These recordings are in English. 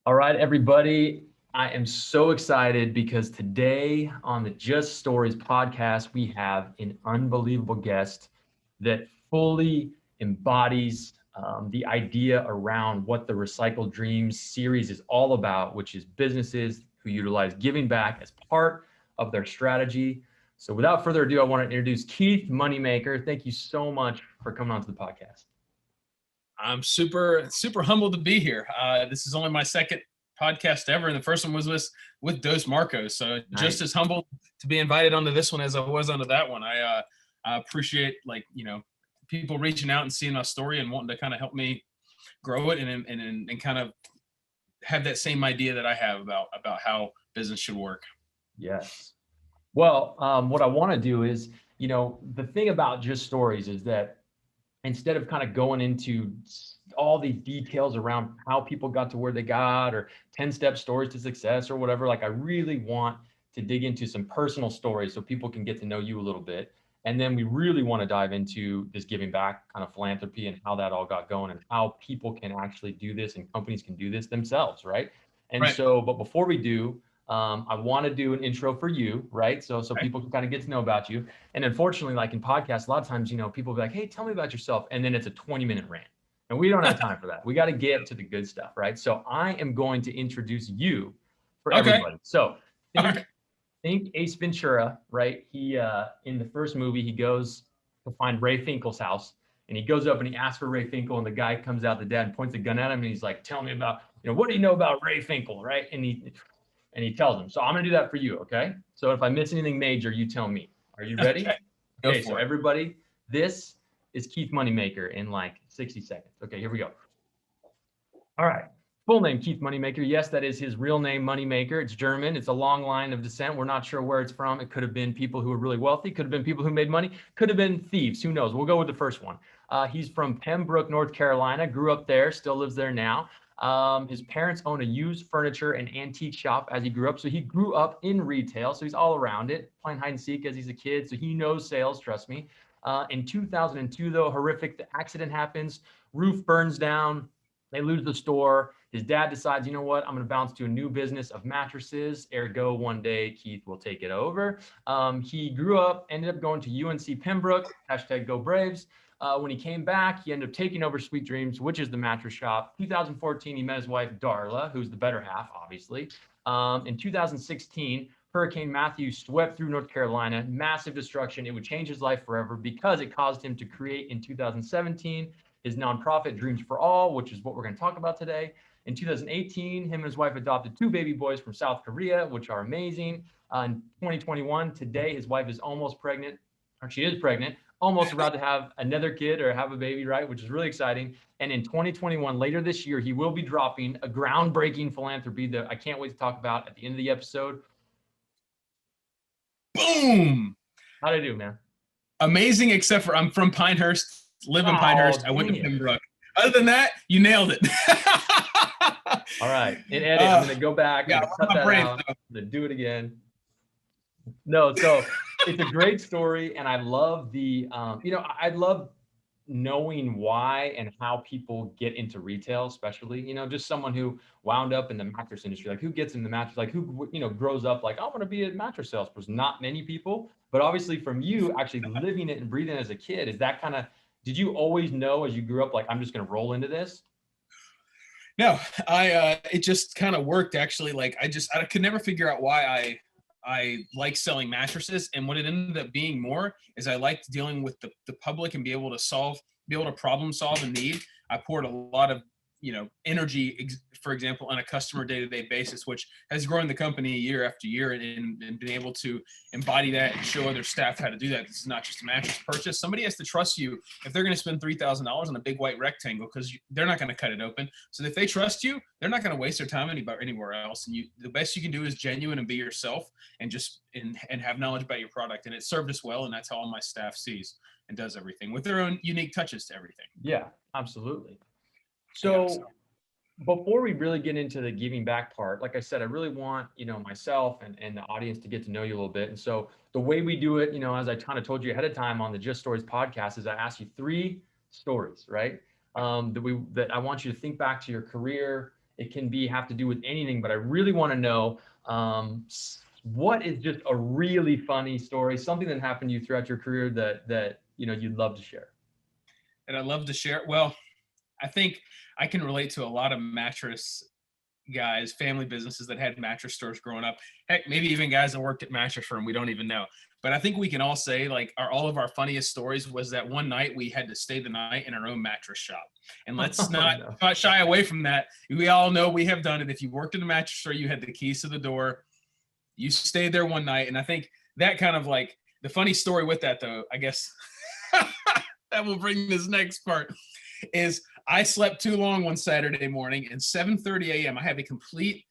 All right, everybody. I am so excited because today on the Just Stories podcast, we have an unbelievable guest that fully embodies the idea around what the Recycle Dreams series is all about, which is businesses who utilize giving back as part of their strategy. So, without further ado, I want to introduce Keith Moneymaker. Thank you so much for coming on to the podcast. I'm super humbled to be here. This is only my second podcast ever, and the first one was with Dos Marcos. So just Nice. as humbled to be invited onto this one as I was onto that one. I appreciate people reaching out and seeing my story and wanting to kind of help me grow it and kind of have that same idea that I have about how business should work. Yes. Well, what I want to do is, the thing about Just Stories is that instead of kind of going into all these details around how people got to where they got or 10-step stories to success or whatever, like I really want to dig into some personal stories so people can get to know you a little bit. And then we really want to dive into this giving back kind of philanthropy and how that all got going and how people can actually do this and companies can do this themselves, right? And Right. so, but before we do, I want to do an intro for you, right? So Okay. people can kind of get to know about you. And unfortunately, like in podcasts, a lot of times, people be like, hey, tell me about yourself. And then it's a 20-minute rant. And we don't have time for that. We got to get to the good stuff, right? So I am going to introduce you for Okay. everybody. So All think right. think Ace Ventura, right? He in the first movie, he goes to find Ray Finkel's house. And he goes up and he asks for Ray Finkel, and the guy comes out, the dad, and points a gun at him, and he's like, "Tell me about, what do you know about Ray Finkel, right?" And he tells him. So I'm gonna do that for you, okay? So if I miss anything major, you tell me. Are you ready? Okay. Go Okay, so for it. everybody, this is Keith Moneymaker in like 60 seconds. Okay, here we go. All right. Full name Keith Moneymaker. Yes, that is his real name, Moneymaker. It's German. It's a long line of descent. We're not sure where it's from. It could have been people who were really wealthy, could have been people who made money, could have been thieves. Who knows? We'll go with the first one. He's from Pembroke, North Carolina, grew up there, still lives there now. His parents own a used furniture and antique shop as he grew up. So he grew up in retail. So he's all around it, playing hide and seek as he's a kid. So he knows sales, trust me. In 2002, though, horrific accident happens. Roof burns down. They lose the store. His dad decides, you know what, I'm going to bounce to a new business of mattresses. Ergo, one day Keith will take it over. He grew up, ended up going to UNC Pembroke, hashtag Go Braves. When he came back, he ended up taking over Sweet Dreams, which is the mattress shop. 2014, he met his wife, Darla, who's the better half, obviously. In 2016, Hurricane Matthew swept through North Carolina, massive destruction. It would change his life forever because it caused him to create in 2017 his nonprofit Dreams for All, which is what we're going to talk about today. In 2018, him and his wife adopted two baby boys from South Korea, which are amazing. In 2021, today, his wife is almost pregnant, or she is pregnant, almost about to have another kid or have a baby, right? Which is really exciting. And in 2021, later this year, he will be dropping a groundbreaking philanthropy that I can't wait to talk about at the end of the episode. Boom. How'd I do, man? Amazing, except for I'm from Pinehurst, live in Pinehurst. Oh, I went dang to it. Pembroke. Other than that, you nailed it. All right. In edit, I'm going to go back. I'm Yeah, I going to love cut my that brain. out. I'm going to do it again. No, so it's a great story. And I love I love knowing why and how people get into retail, especially, just someone who wound up in the mattress industry. Like who gets in the mattress, like who, grows up like, I want to be a mattress salesperson. Not many people, but obviously from you actually living it and breathing it as a kid, is that kind of, did you always know as you grew up, like, I'm just going to roll into this? No, it just kind of worked actually. Like I could never figure out why I like selling mattresses, and what it ended up being more is I liked dealing with the public and be able to problem solve a need. I poured a lot of energy, for example, on a customer day-to-day basis, which has grown the company year after year, and been able to embody that and show other staff how to do that. This is not just a mattress purchase. Somebody has to trust you if they're going to spend $3,000 on a big white rectangle, because they're not going to cut it open. So if they trust you, they're not going to waste their time anywhere else. And the best you can do is genuine and be yourself, and just and have knowledge about your product. And it served us well, and that's how all my staff sees and does everything with their own unique touches to everything. Yeah, absolutely. Yeah. So before we really get into the giving back part, like I said, I really want, myself and the audience to get to know you a little bit. And so the way we do it, as I kind of told you ahead of time on the Just Stories podcast, is I ask you three stories, right? That I want you to think back to your career It can be have to do with anything, but I really want to know what is just a really funny story, something that happened to you throughout your career that you'd love to share. And I love to share. Well, I think I can relate to a lot of mattress guys, family businesses that had mattress stores growing up. Heck, maybe even guys that worked at mattress firm we don't even know. But I think we can all say like all of our funniest stories was that one night we had to stay the night in our own mattress shop. And let's not shy away from that. We all know we have done it. If you worked in a mattress store, you had the keys to the door. You stayed there one night. And I think that kind of like the funny story with that though, I guess that will bring this next part is I slept too long one Saturday morning and 7:30 a.m. I have a complete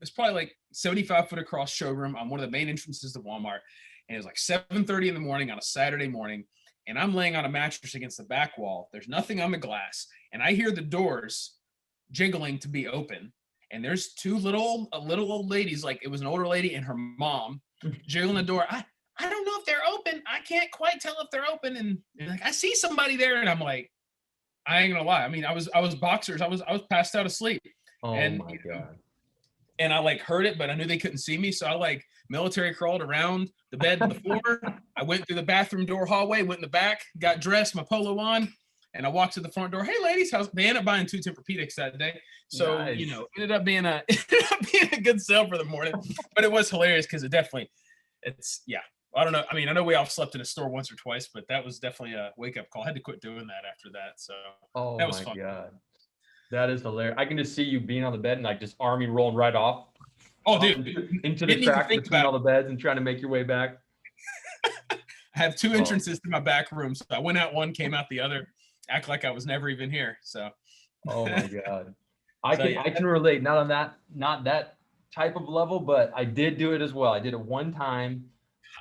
it's probably like 75 foot across showroom on one of the main entrances to Walmart. And it was like 7:30 in the morning on a Saturday morning. And I'm laying on a mattress against the back wall. There's nothing on the glass. And I hear the doors jiggling to be open. And there's two little old ladies, like it was an older lady and her mom jiggling the door. I don't know if they're open. I can't quite tell if they're open. And like, I see somebody there. And I'm like, I ain't gonna lie. I mean, I was boxers. I was passed out asleep. Oh and, my God. And I like heard it, but I knew they couldn't see me. So I like military crawled around the bed and the floor. I went through the bathroom door hallway, went in the back, got dressed, my polo on, and I walked to the front door. Hey ladies, they ended up buying 2 Tempur-Pedics that day. So, nice. Ended up being a good sale for the morning, but it was hilarious because I don't know. I mean, I know we all slept in a store once or twice, but that was definitely a wake-up call. I had to quit doing that after that. So that was fun. God. That is hilarious. I can just see you being on the bed and like just army rolling right off. Oh, dude. Into the crack between all the beds and trying to make your way back. I have 2 entrances to my back room. So I went out one, came out the other, act like I was never even here. So. Oh my God. I can relate, not that type of level, but I did do it as well. I did it one time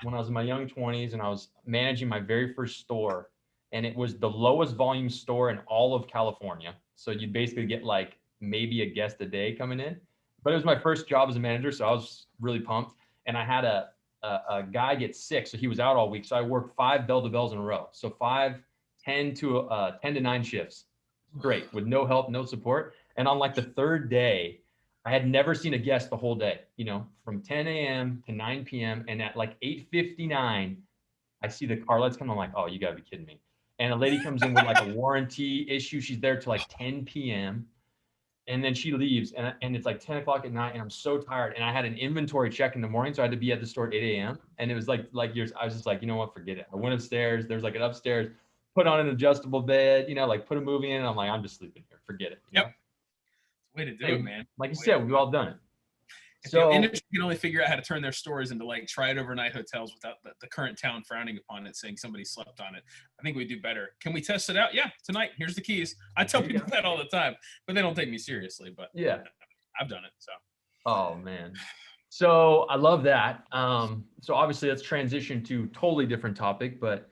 when I was in my young 20s and I was managing my very first store, and it was the lowest volume store in all of California. So you'd basically get like maybe a guest a day coming in, but it was my first job as a manager. So I was really pumped, and I had a guy get sick. So he was out all week. So I worked 5 bell-to-bells in a row. So 10 to 9 shifts, great, with no help, no support. And on like the 3rd day, I had never seen a guest the whole day, from 10 a.m. to 9 p.m. And at like 8:59, I see the car lights come. I'm like, oh, you gotta be kidding me. And a lady comes in with like a warranty issue. She's there till like 10 p.m. And then she leaves, and it's like 10 o'clock at night, and I'm so tired. And I had an inventory check in the morning, so I had to be at the store at 8 a.m. And it was like yours. I was just like, you know what, forget it. I went upstairs. There's like an upstairs, put on an adjustable bed, like put a movie in. And I'm like, I'm just sleeping here. Forget it. Yep. Way to do it, man. Like you said, we've all done it. So the industry can only figure out how to turn their stores into like try it overnight hotels without the current town frowning upon it, saying somebody slept on it. I think we do better. Can we test it out? Yeah, tonight. Here's the keys. I tell people that all the time, but they don't take me seriously. But yeah, I've done it. So. Oh man. So I love that. So obviously let's transition to totally different topic, but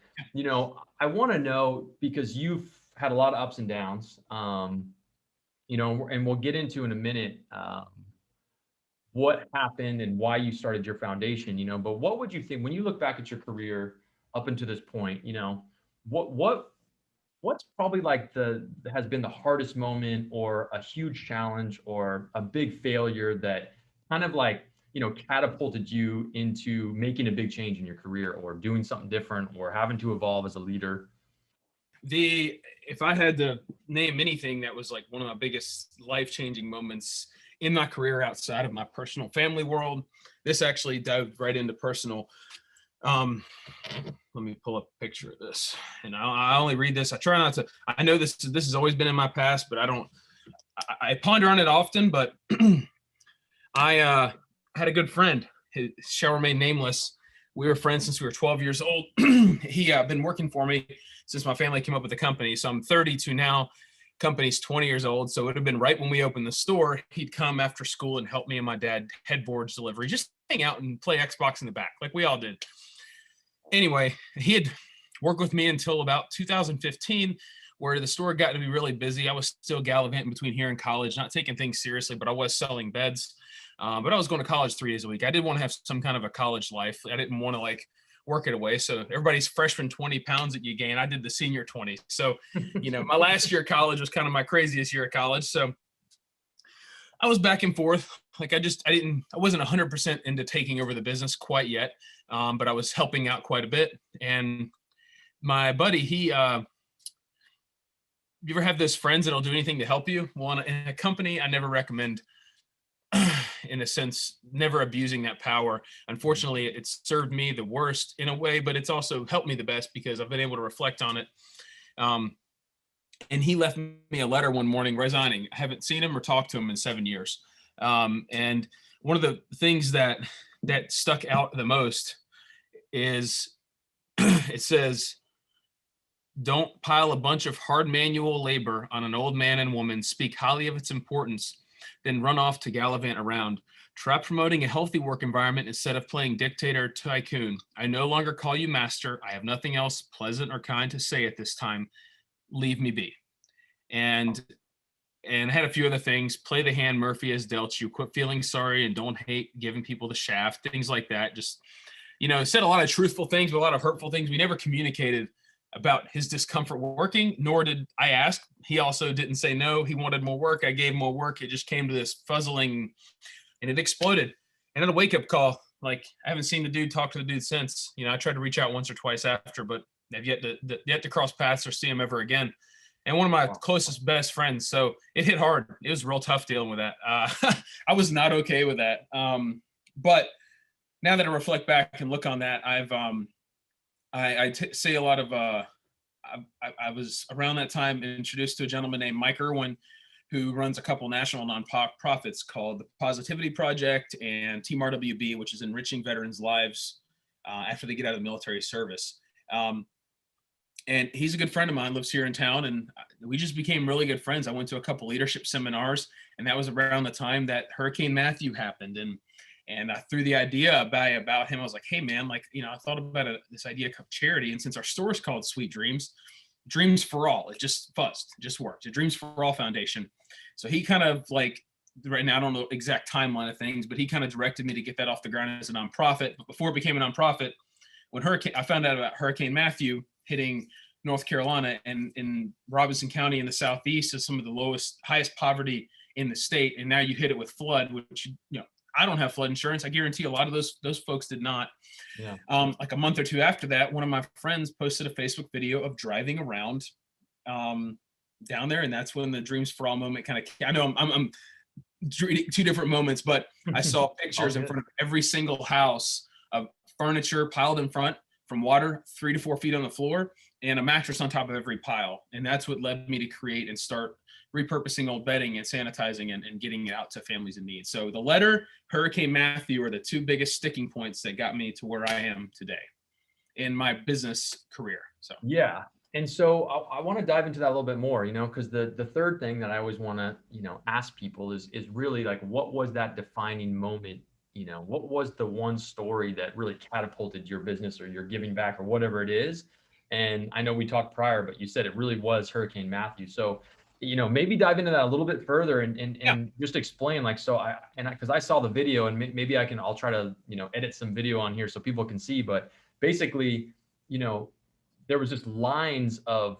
I want to know, because you've had a lot of ups and downs, and we'll get into in a minute, what happened and why you started your foundation, but what would you think when you look back at your career up until this point, what's probably like has been the hardest moment or a huge challenge or a big failure that kind of like, catapulted you into making a big change in your career or doing something different or having to evolve as a leader? If I had to name anything that was like one of my biggest life-changing moments in my career outside of my personal family world, this actually dived right into personal. Let me pull up a picture of this, and I only read this. I try not to. I know this has always been in my past, but I ponder on it often. But I had a good friend. His shall remain nameless. We were friends since we were 12 years old. He been working for me since my family came up with the company. So I'm 32 now. Company's 20 years old. So it would have been right when we opened the store. He'd come after school and help me and my dad headboards delivery, just hang out and play Xbox in the back like we all did. Anyway, he had worked with me until about 2015, where the store got to be really busy. I was still gallivanting between here and college, not taking things seriously, but I was selling beds. But I was going to college 3 days a week. I did want to have some kind of a college life. I didn't want to like work it away. So everybody's freshman 20 pounds that you gain. I did the senior 20. So, my last year of college was kind of my craziest year of college. So I was back and forth. Like I wasn't 100% into taking over the business quite yet, but I was helping out quite a bit. And my buddy, you ever have those friends that'll do anything to help you? Well, in a company, I never recommend, in a sense, never abusing that power. Unfortunately, it's served me the worst in a way, but it's also helped me the best because I've been able to reflect on it. And he left me a letter one morning resigning. I haven't seen him or talked to him in 7 years. And one of the things that stuck out the most is it says, "Don't pile a bunch of hard manual labor on an old man and woman, speak highly of its importance, then run off to gallivant around. Try promoting a healthy work environment instead of playing dictator or tycoon. I no longer call you master. I have nothing else pleasant or kind to say at this time. Leave me be." And I had a few other things. Play the hand Murphy has dealt you. Quit feeling sorry and don't hate giving people the shaft. Things like that. Just, said a lot of truthful things, but a lot of hurtful things. We never communicated about his discomfort working, nor did I ask. He also didn't say no. He wanted more work. I gave more work. It just came to this fuzzling, and it exploded. And then a wake-up call. Like, I haven't seen the dude, talk to the dude since. I tried to reach out once or twice after, but I've yet to cross paths or see him ever again. And one of my closest best friends. So it hit hard. It was real tough dealing with that. I was not okay with that. But now that I reflect back and look on that, I say a lot of, I was around that time introduced to a gentleman named Mike Irwin, who runs a couple national nonprofits called the Positivity Project and Team RWB, which is enriching veterans' lives after they get out of the military service. And he's a good friend of mine, lives here in town, and we just became really good friends. I went to a couple leadership seminars, and that was around the time that Hurricane Matthew happened. And I threw the idea about him. I was like, hey, man, I thought about this idea of charity. And since our store is called Sweet Dreams, Dreams for All, it just fuzzed, just worked. The Dreams for All Foundation. So he kind of right now, I don't know exact timeline of things, but he kind of directed me to get that off the ground as a nonprofit. But before it became a nonprofit, I found out about Hurricane Matthew hitting North Carolina, and in Robinson County in the Southeast is some of the highest poverty in the state. And now you hit it with flood, which, I don't have flood insurance. I guarantee a lot of those folks did not. Yeah. Like a month or two after that, one of my friends posted a Facebook video of driving around down there. And that's when the Dreams for All moment kind of, I know I'm two different moments, but I saw pictures in front of every single house of furniture piled in front from water 3 to 4 feet on the floor and a mattress on top of every pile. And that's what led me to create and start repurposing old bedding and sanitizing and getting it out to families in need. So the letter, Hurricane Matthew, are the two biggest sticking points that got me to where I am today in my business career. So yeah. And so I want to dive into that a little bit more, because the third thing that I always want to, ask people is really like, what was that defining moment? What was the one story that really catapulted your business or your giving back or whatever it is? And I know we talked prior, but you said it really was Hurricane Matthew. So, maybe dive into that a little bit further and just explain, because I saw the video, and maybe I'll try to, edit some video on here so people can see, but basically, there was just lines of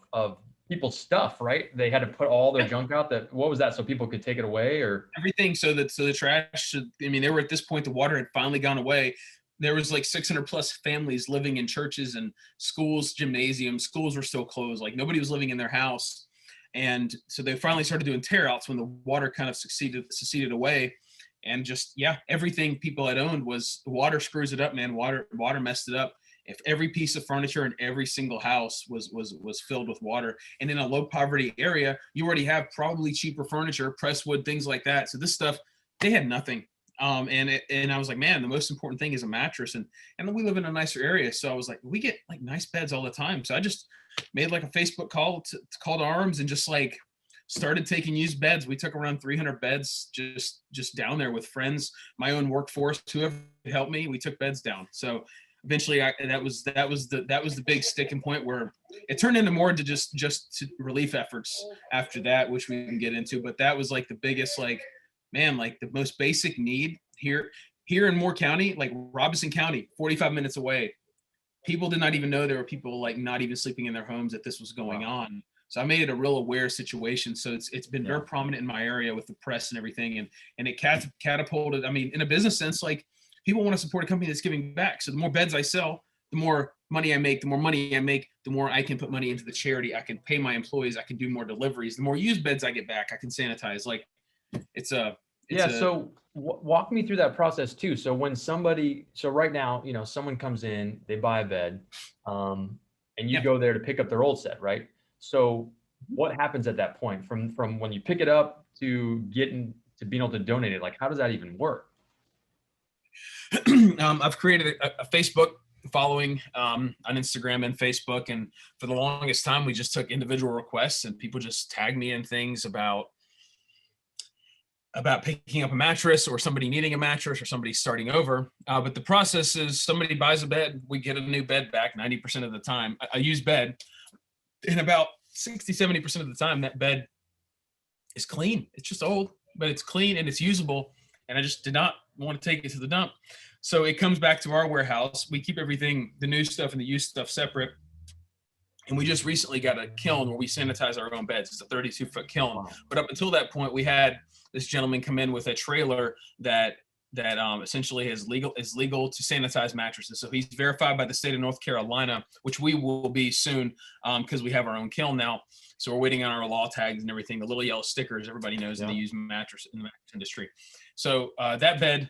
people's stuff, right? They had to put all their junk out. What was that? So people could take it away, or everything. So the trash, they were at this point, the water had finally gone away. There was 600 plus families living in churches and schools, gymnasiums. Schools were still closed. Nobody was living in their house. And so they finally started doing tear outs when the water kind of seceded away. And just, everything people had owned was, the water screws it up, man. Water messed it up. If every piece of furniture in every single house was filled with water, and in a low poverty area, you already have probably cheaper furniture, pressed wood, things like that. So this stuff, they had nothing. And I was like, man, the most important thing is a mattress. And then we live in a nicer area. So I was like, we get nice beds all the time. So I just made a Facebook call to call to arms and just started taking used beds. We took around 300 beds just down there with friends, my own workforce, whoever helped me, we took beds down. So eventually that was the big sticking point, where it turned into more to just relief efforts after that, which we can get into. But that was the biggest, the most basic need here in Moore County, Robinson County, 45 minutes away. People did not even know there were people not even sleeping in their homes, that this was going on. So I made it a real aware situation. So it's been Yeah. very prominent in my area with the press and everything. And it catapulted, I mean, in a business sense, like people want to support a company that's giving back. So the more beds I sell, the more money I make, the more I can put money into the charity. I can pay my employees. I can do more deliveries. The more used beds I get back, I can sanitize. Like Yeah. So walk me through that process too. So when so right now, someone comes in, they buy a bed, and you Yeah. go there to pick up their old set, right? So what happens at that point from when you pick it up to getting to being able to donate it? Like, how does that even work? I've created a Facebook following on Instagram and Facebook, and for the longest time, we just took individual requests, and people just tagged me in things about picking up a mattress or somebody needing a mattress or somebody starting over. But the process is somebody buys a bed, we get a new bed back 90% of the time. I use bed, and about 60-70% of the time, that bed is clean. It's just old, but it's clean and it's usable. And I just did not want to take it to the dump. So it comes back to our warehouse. We keep everything, the new stuff and the used stuff, separate. And we just recently got a kiln where we sanitize our own beds. It's a 32-foot kiln. Wow. But up until that point, we had this gentleman come in with a trailer that essentially is legal to sanitize mattresses. So he's verified by the state of North Carolina, which we will be soon, because we have our own kiln now. So we're waiting on our law tags and everything, the little yellow stickers everybody knows in the used mattress in the mattress industry. So that bed,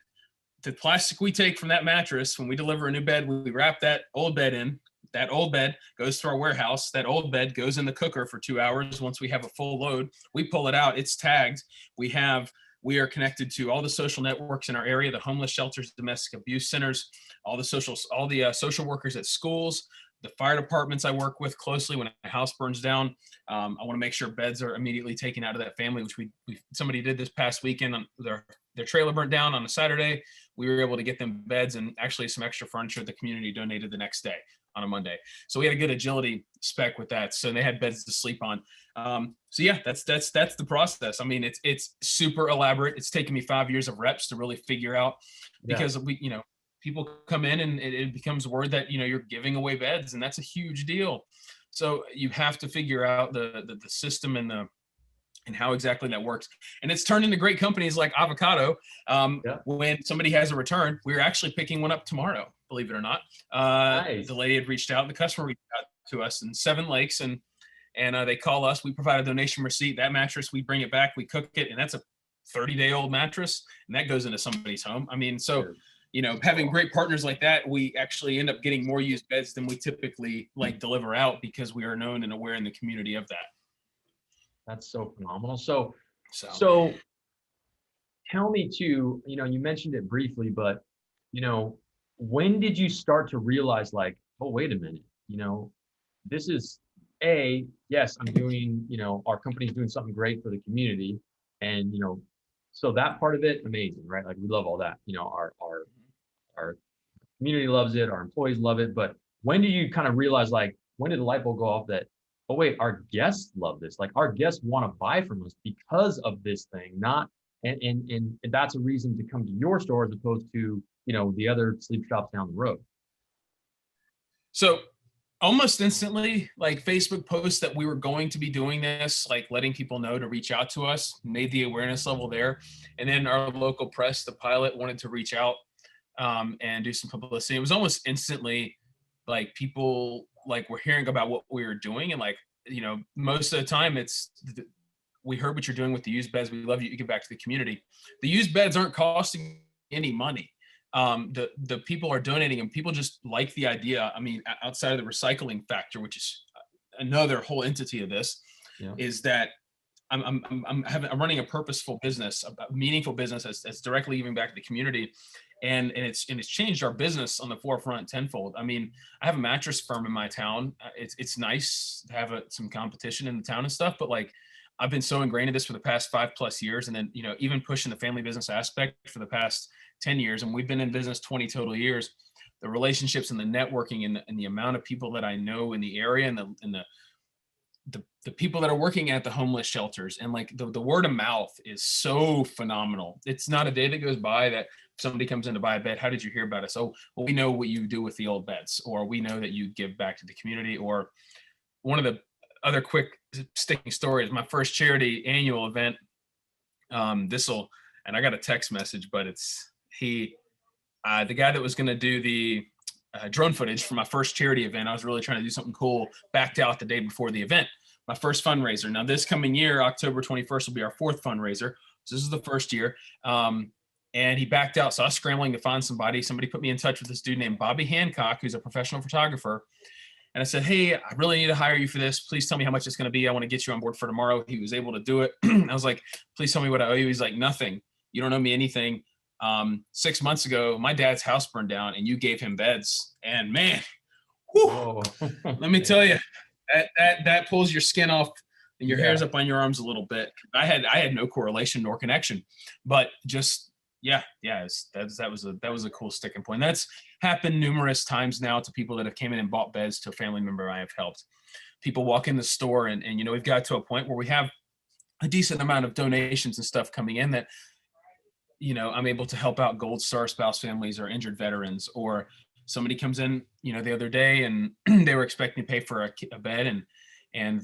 the plastic we take from that mattress, when we deliver a new bed, we wrap that old bed in. That old bed goes to our warehouse. That old bed goes in the cooker for 2 hours. Once we have a full load, we pull it out. It's tagged. We are connected to all the social networks in our area, the homeless shelters, domestic abuse centers, all the social workers at schools, the fire departments I work with closely when a house burns down. I want to make sure beds are immediately taken out of that family, which somebody did this past weekend. Their trailer burnt down on a Saturday. We were able to get them beds and actually some extra furniture the community donated the next day on a Monday. So we had a good agility spec with that. So they had beds to sleep on. So yeah, that's the process. I mean, it's super elaborate. It's taken me 5 years of reps to really figure out, because people come in and it becomes word that, you're giving away beds, and that's a huge deal. So you have to figure out the system and how exactly that works. And it's turned into great companies like Avocado. When somebody has a return, we're actually picking one up tomorrow, believe it or not. Nice. The lady had reached out, the customer reached out to us in Seven Lakes, and they call us. We provide a donation receipt. That mattress, we bring it back, we cook it, and that's a 30-day-old mattress, and that goes into somebody's home. I mean, so having great partners like that, we actually end up getting more used beds than we typically deliver out, because we are known and aware in the community of that. That's so phenomenal. So tell me too, you mentioned it briefly, but when did you start to realize oh, wait a minute, this is yes, I'm doing, our company's doing something great for the community. And, so that part of it, amazing, right? Like we love all that, our community loves it, our employees love it. But when do you kind of realize, when did the light bulb go off that, oh wait, our guests love this. Like our guests want to buy from us because of this thing, and that's a reason to come to your store as opposed to, the other sleep shops down the road. So almost instantly, Facebook posts that we were going to be doing this, letting people know to reach out to us, made the awareness level there. And then our local press, the Pilot, wanted to reach out and do some publicity. It was almost instantly people were hearing about what we were doing, and most of the time we heard what you're doing with the used beds. We love you. You give back to the community. The used beds aren't costing any money. The people are donating, and people just like the idea. I mean, outside of the recycling factor, which is another whole entity of this, is that I'm running a purposeful business, a meaningful business that's directly giving back to the community. And it's changed our business on the forefront tenfold. I mean, I have a mattress firm in my town. It's nice to have some competition in the town and stuff, but I've been so ingrained in this for the past 5+ years, and then even pushing the family business aspect for the past 10 years, and we've been in business 20 total years. The relationships and the networking and the amount of people that I know in the area, and the people that are working at the homeless shelters, and the word of mouth is so phenomenal. It's not a day that goes by that somebody comes in to buy a bed. How did you hear about us? Oh, well, we know what you do with the old beds, or we know that you give back to the community. Or one of the other quick sticking story is my first charity annual event. And I got a text message, but it's the guy that was going to do the drone footage for my first charity event. I was really trying to do something cool, backed out the day before the event. My first fundraiser. Now this coming year, October 21st will be our 4th fundraiser. So this is the first year. And he backed out. So I was scrambling to find somebody. Somebody put me in touch with this dude named Bobby Hancock, who's a professional photographer. And I said, hey, I really need to hire you for this. Please tell me how much it's going to be. I want to get you on board for tomorrow. He was able to do it. I was like, please tell me what I owe you. He's like, nothing. You don't owe me anything. 6 months ago, my dad's house burned down and you gave him beds. And man, whew, let me tell you, that pulls your skin off and your hairs up on your arms a little bit. I had no correlation nor connection, but just, that was a cool sticking point. That's happened numerous times now to people that have came in and bought beds to a family member I have helped. People walk in the store and we've got to a point where we have a decent amount of donations and stuff coming in that, I'm able to help out Gold Star spouse families or injured veterans, or somebody comes in, the other day and they were expecting to pay for a bed and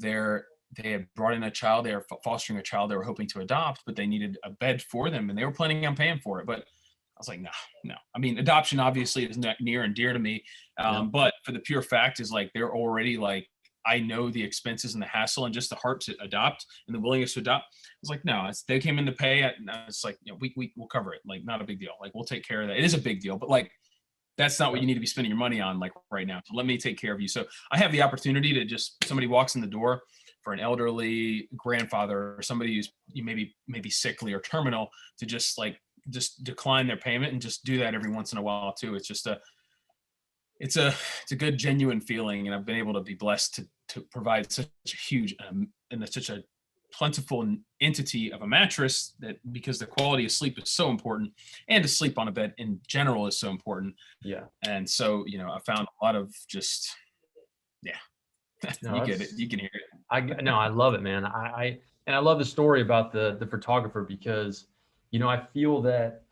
they had brought in a child, they were fostering a child they were hoping to adopt, but they needed a bed for them and they were planning on paying for it. But I was like, no. I mean, adoption obviously is near and dear to me. But for the pure fact is like, they're already like, I know the expenses and the hassle and just the heart to adopt and the willingness to adopt. I was like, no, they came in to pay. It's like, we'll cover it. Like, not a big deal. Like, we'll take care of that. It is a big deal, but like, that's not what you need to be spending your money on like right now. So let me take care of you. So I have the opportunity to somebody walks in the door for an elderly grandfather or somebody who's maybe sickly or terminal, to just decline their payment and just do that every once in a while too. It's just it's a good genuine feeling. And I've been able to be blessed to provide such a huge and such a plentiful entity of a mattress, that because the quality of sleep is so important, and to sleep on a bed in general is so important. Yeah. And so, I found a lot of just, No, you get it. You can hear it. I love it, man. I love the story about the photographer, because, I feel that,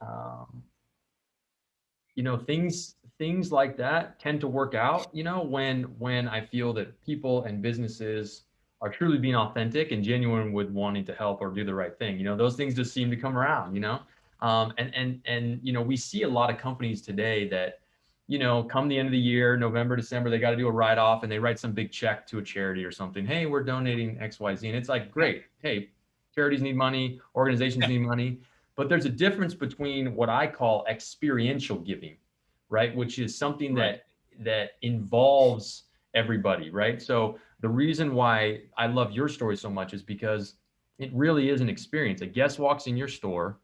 things like that tend to work out, when I feel that people and businesses are truly being authentic and genuine with wanting to help or do the right thing. Those things just seem to come around, and we see a lot of companies today that, come the end of the year, November, December, they got to do a write-off and they write some big check to a charity or something. Hey, we're donating XYZ. And it's like, great. Hey, charities need money, organizations need money. But there's a difference between what I call experiential giving, right? Which is something that involves everybody, right? So the reason why I love your story so much is because it really is an experience. A guest walks in your store,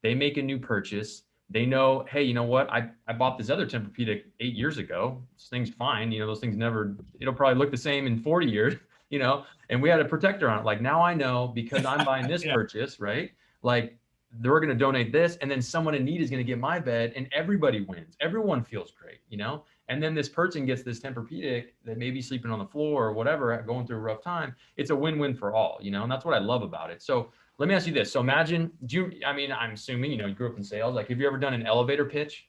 they make a new purchase. They know, hey, you know what? I bought this other Tempur-Pedic 8 years ago. This thing's fine. Those things it'll probably look the same in 40 years, and we had a protector on it. Like, now I know, because I'm buying this purchase, right? Like, they're going to donate this, and then someone in need is going to get my bed, and everybody wins. Everyone feels great, and then this person gets this Tempur-Pedic that may be sleeping on the floor or whatever, going through a rough time. It's a win-win for all, and that's what I love about it. So let me ask you this. So imagine, I'm assuming, you grew up in sales. Like, have you ever done an elevator pitch,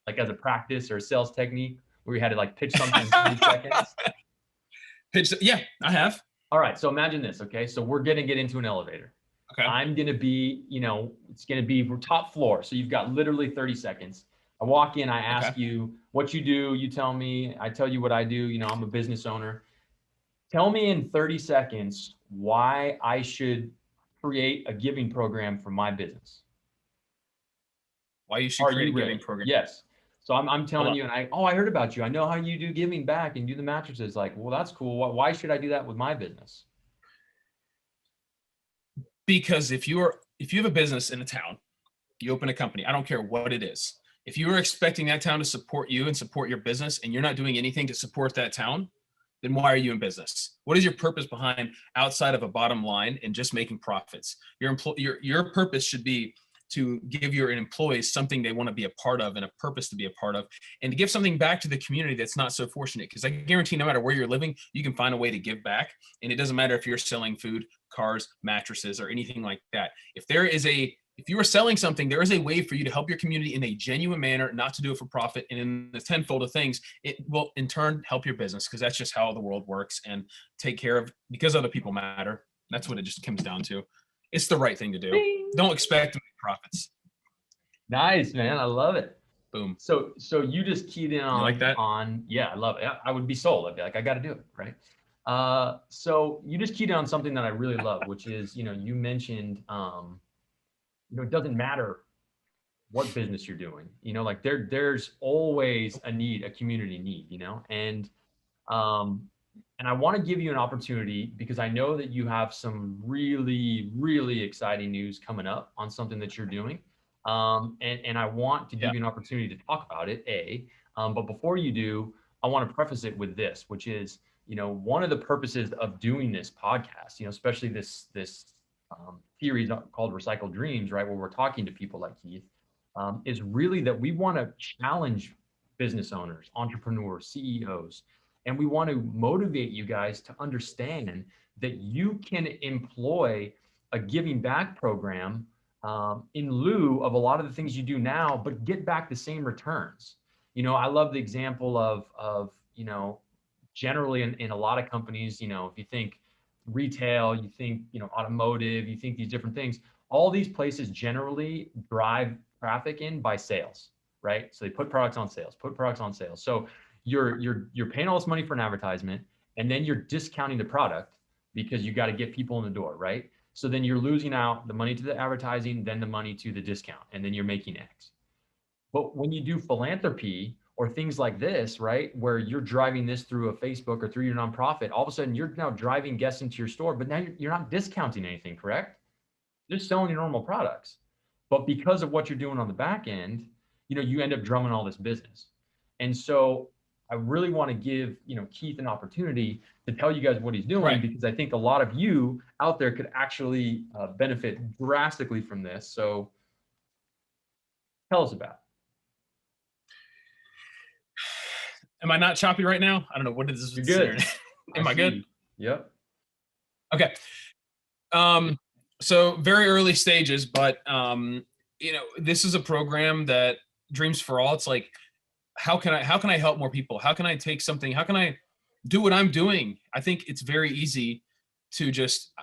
like as a practice or a sales technique, where you had to like pitch something in 30 seconds? Yeah, I have. All right. So imagine this. Okay. So we're going to get into an elevator. Okay. I'm going to be, it's going to be top floor. So you've got literally 30 seconds. I walk in, I ask you what you do. You tell me, I tell you what I do. I'm a business owner. Tell me in 30 seconds why I should create a giving program for my business. Why you should create a giving program? Yes. So I'm telling you, and I heard about you. I know how you do giving back and do the mattresses. Like, well, that's cool. Why should I do that with my business? Because if you have a business in a town, you open a company, I don't care what it is. If you are expecting that town to support you and support your business, and you're not doing anything to support that town, then why are you in business? What is your purpose behind, outside of a bottom line and just making profits? Your purpose should be to give your employees something they want to be a part of and a purpose to be a part of, and to give something back to the community that's not so fortunate. Because I guarantee no matter where you're living, you can find a way to give back. And it doesn't matter if you're selling food, cars, mattresses, or anything like that. If there is a if you are selling something, there is a way for you to help your community in a genuine manner, not to do it for profit. And in the tenfold of things, it will in turn help your business, because that's just how the world works, and take care of, because other people matter. That's what it just comes down to. It's the right thing to do. Bing. Don't expect to make profits. Nice, man. I love it. Boom. So you just keyed in on, like that? yeah, I love it. I would be sold. I'd be like, I got to do it. Right. So you just keyed in on something that I really love, which is, you mentioned, it doesn't matter what business you're doing, like there's always a need, a community need, and I want to give you an opportunity, because I know that you have some really, really exciting news coming up on something that you're doing. And I want to give you an opportunity to talk about it, but before you do, I want to preface it with this, which is, one of the purposes of doing this podcast, especially this series called Recycled Dreams, right, where we're talking to people like Keith, is really that we want to challenge business owners, entrepreneurs, CEOs, and we want to motivate you guys to understand that you can employ a giving back program in lieu of a lot of the things you do now, but get back the same returns. I love the example of generally in a lot of companies, if you think retail, you think, automotive, you think these different things, all these places generally drive traffic in by sales, right? So they put products on sales, So you're paying all this money for an advertisement, and then you're discounting the product because you got to get people in the door, right? So then you're losing out the money to the advertising, then the money to the discount, and then you're making X. But when you do philanthropy or things like this, right, where you're driving this through a Facebook or through your nonprofit, all of a sudden you're now driving guests into your store, but now you're not discounting anything, correct? You're just selling your normal products. But because of what you're doing on the back end, you end up drumming all this business. And so I really want to give, Keith an opportunity to tell you guys what he's doing, because I think a lot of you out there could actually benefit drastically from this. So tell us about it. Am I not choppy right now? I don't know. What is this? You're good. Am I good? Yep. Okay. So very early stages, but this is a program that Dreams for All. It's like, how can I help more people? How can I take something? How can I do what I'm doing? I think it's very easy to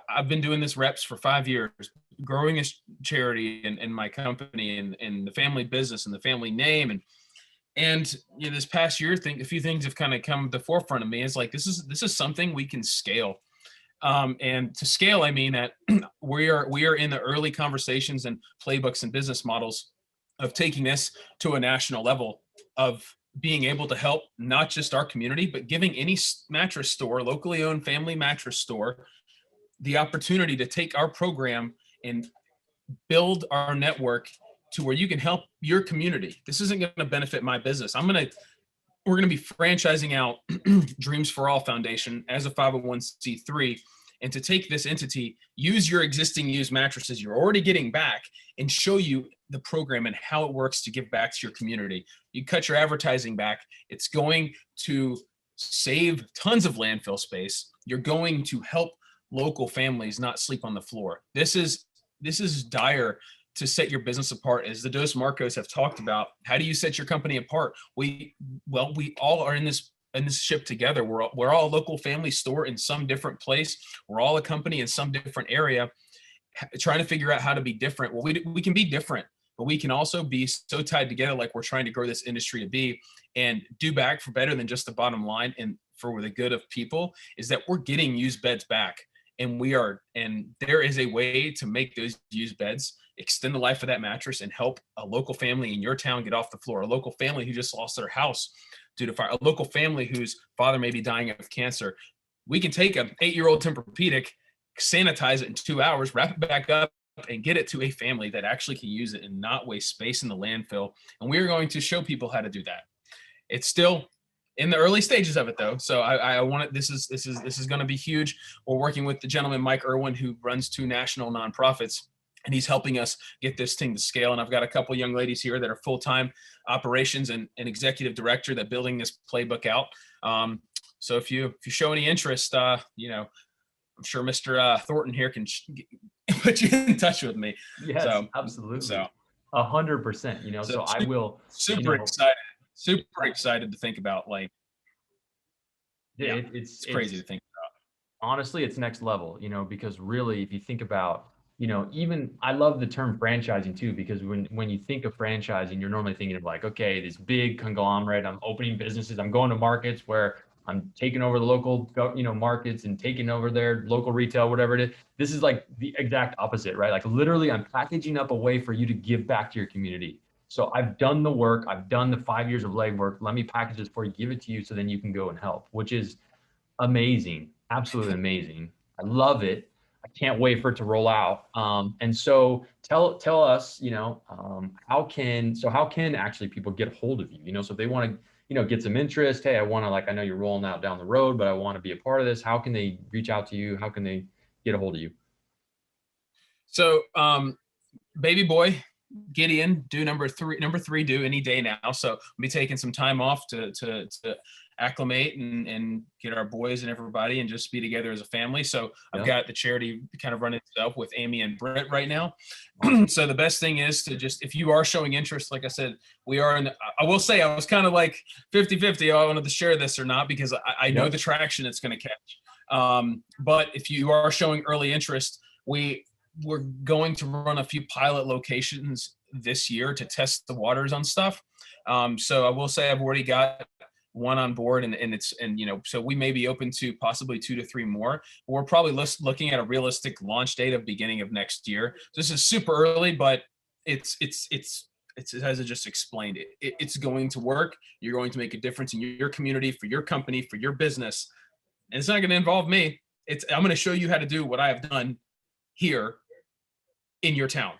I've been doing this reps for 5 years, growing a charity and my company and the family business and the family name. And this past year, a few things have kind of come to the forefront of me. It's like, this is something we can scale. And to scale, I mean that we are in the early conversations and playbooks and business models of taking this to a national level, of being able to help not just our community, but giving any mattress store, locally owned family mattress store, the opportunity to take our program and build our network to where you can help your community. This isn't going to benefit my business. We're going to be franchising out Dreams for All Foundation as a 501c3, and to take this entity, use your existing used mattresses you're already getting back, and show you the program and how it works to give back to your community. You cut your advertising back. It's going to save tons of landfill space. You're going to help local families not sleep on the floor. This is dire to set your business apart. As the Dos Marcos have talked about, how do you set your company apart? We all are in this ship together. We're all a local family store in some different place. We're all a company in some different area, trying to figure out how to be different. Well, we can be different, but we can also be so tied together, like we're trying to grow this industry to be, and do back for better than just the bottom line and for the good of people, is that we're getting used beds back. And there is a way to make those used beds extend the life of that mattress and help a local family in your town get off the floor, a local family who just lost their house due to fire, a local family whose father may be dying of cancer. We can take an 8-year-old Tempur-Pedic, sanitize it in 2 hours, wrap it back up, and get it to a family that actually can use it and not waste space in the landfill. And we're going to show people how to do that. It's still in the early stages of it, though. So I want it. This is going to be huge. We're working with the gentleman, Mike Irwin, who runs 2 national nonprofits, and he's helping us get this thing to scale. And I've got a couple young ladies here that are full-time operations and executive director that building this playbook out. So if you show any interest, I'm I'm sure Mr. Thornton here can put you in touch with me. Yes, So, absolutely. so, 100%, you know, so so I will, you super know, excited, super excited to think about, like, yeah, it's, it's crazy to think. honestly, it's next level, you know, because really, if you think about, you know, even I love the term franchising too, because when you think of franchising, you're normally thinking of like, okay, this big conglomerate, I'm opening businesses, I'm going to markets where I'm taking over the local, you know, markets and taking over their local retail, whatever it is. This is like the exact opposite, right? Like literally, I'm packaging up a way for you to give back to your community. So I've done the work, I've done the 5 years of legwork. Let me package this for you, give it to you, so then you can go and help, which is amazing, absolutely amazing. I love it. I can't wait for it to roll out. And so tell us, you know, how can actually people get a hold of you? You know, so if they want to, you know, get some interest. Hey, I want to, like, I know you're rolling out down the road, but I want to be a part of this. How can they reach out to you? How can they get a hold of you? So, baby boy Gideon due number three due any day now. So I'll be taking some time off to acclimate and get our boys and everybody and just be together as a family. So I've Yeah. got the charity kind of running itself with Amy and Britt right now. Awesome. So the best thing is to just, if you are showing interest, like I said, we are in the, I will say I was kind of like 50-50. I wanted to share this or not, because I know the traction it's going to catch. But if you are showing early interest, we're going to run a few pilot locations this year to test the waters on stuff. So I will say I've already got one on board, and you know, so we may be open to possibly 2 to 3 more. But we're probably looking at a realistic launch date of beginning of next year. This is super early, but it's as I just explained, it's going to work. You're going to make a difference in your community, for your company, for your business, and it's not going to involve me. I'm going to show you how to do what I have done here in your town.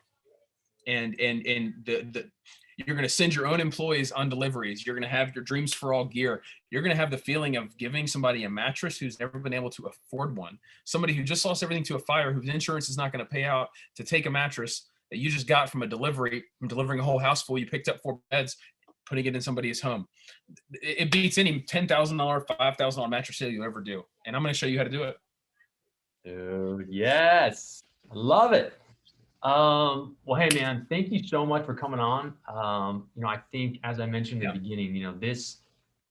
And the you're going to send your own employees on deliveries. You're going to have your Dreams for All gear. You're going to have the feeling of giving somebody a mattress who's never been able to afford one, somebody who just lost everything to a fire, whose insurance is not going to pay out, to take a mattress that you just got from delivering a whole house full. You picked up 4 beds, putting it in somebody's home. It beats any $10,000, $5,000 mattress sale you ever do. And I'm going to show you how to do it. Dude, yes, I love it. Well, hey man, thank you so much for coming on. You know, I think, as I mentioned in the beginning, you know, this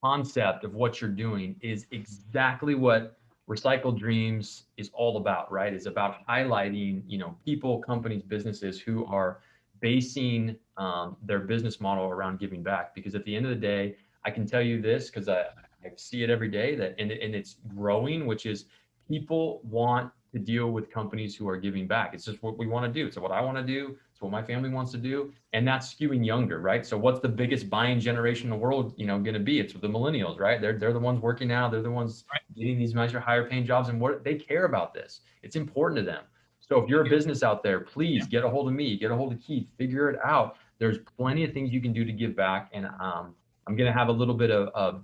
concept of what you're doing is exactly what Recycled Dreams is all about, right? It's about highlighting, you know, people, companies, businesses who are basing their business model around giving back. Because at the end of the day, I can tell you this, because I see it every day, that and it's growing, which is people want to deal with companies who are giving back. It's just what we want to do. It's what I want to do. It's what my family wants to do. And that's skewing younger, right? So what's the biggest buying generation in the world, you know, going to be? It's the millennials, right? They're the ones working now. They're the ones getting these nicer, higher paying jobs, and what they care about this. It's important to them. So if you're a business out there, please get a hold of me, get a hold of Keith, figure it out. There's plenty of things you can do to give back. And I'm going to have a little bit of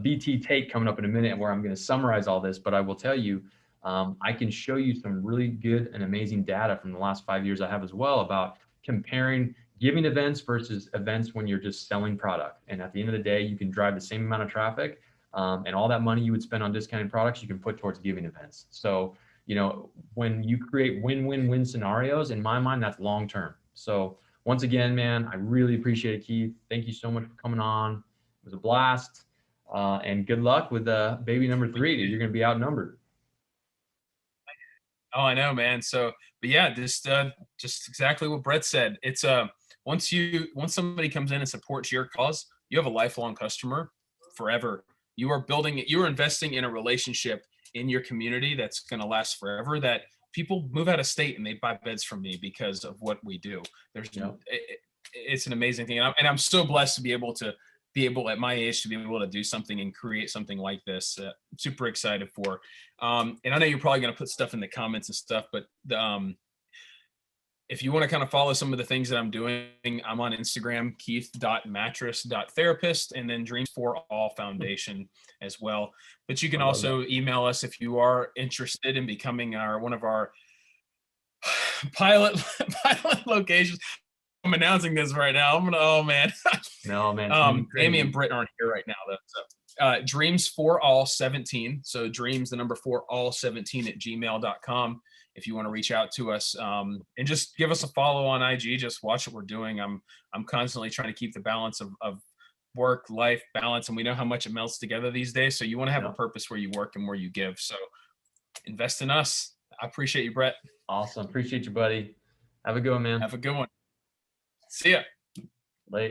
BT take coming up in a minute where I'm going to summarize all this, but I will tell you, I can show you some really good and amazing data from the last 5 years I have as well about comparing giving events versus events when you're just selling product. And at the end of the day, you can drive the same amount of traffic, and all that money you would spend on discounted products, you can put towards giving events. So, you know, when you create win-win-win scenarios, in my mind, that's long-term. So once again, man, I really appreciate it, Keith. Thank you so much for coming on. It was a blast. And good luck with baby number 3, dude. You're going to be outnumbered. Oh, I know, man. So, but yeah, just exactly what Brett said. It's once somebody comes in and supports your cause, you have a lifelong customer forever. You're investing in a relationship in your community that's going to last forever. That people move out of state and they buy beds from me because of what we do. It's an amazing thing, and I'm so blessed to be able at my age to be able to do something and create something like this. Super excited for. And I know you're probably going to put stuff in the comments and stuff, but if you want to kind of follow some of the things that I'm doing, I'm on Instagram, keith.mattress.therapist, and then Dreams for All Foundation as well. But you can also email us if you are interested in becoming one of our pilot locations. I'm announcing this right now. Oh man. No, man. Amy and Britt aren't here right now though. So. dreams for all 17. So dreams, the number 4 all 17 at gmail.com. If you want to reach out to us, and just give us a follow on IG, just watch what we're doing. I'm constantly trying to keep the balance of work life balance, and we know how much it melts together these days. So you want to have a purpose where you work and where you give. So invest in us. I appreciate you, Brett. Awesome. Appreciate you, buddy. Have a good one, man. Have a good one. See ya. Later.